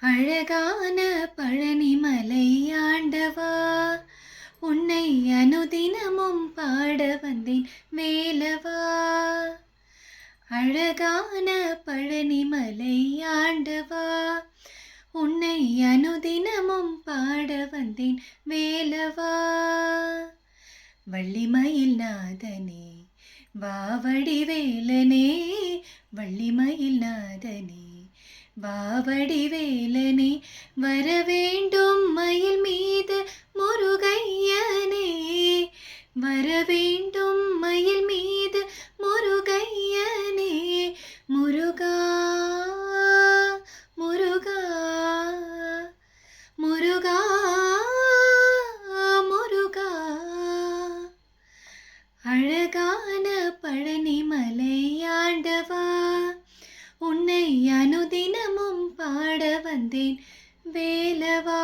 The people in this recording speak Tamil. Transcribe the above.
அழகான பழனிமலை ஆண்டவா, உன்னை அனுதினமும் பாட வந்தேன் வேலவா. அழகான பழனிமலை ஆண்டவா, உன்னை அனுதினமும் பாட வந்தேன் வேலவா. வள்ளிமயில் நாதனே வாவடி வேலனே, வள்ளிமயில் நாதனே வாவடி வேலனே, வரவேண்டும் மயில் மீது முருகையனே, வரவேண்டும் மயில் மீது முருகையனே. முருகா முருகா முருகா முருகா. அழகான பழனிமலை ஆண்டவா, உன்னை அனுதினமும் பாட வந்தேன் வேலவா.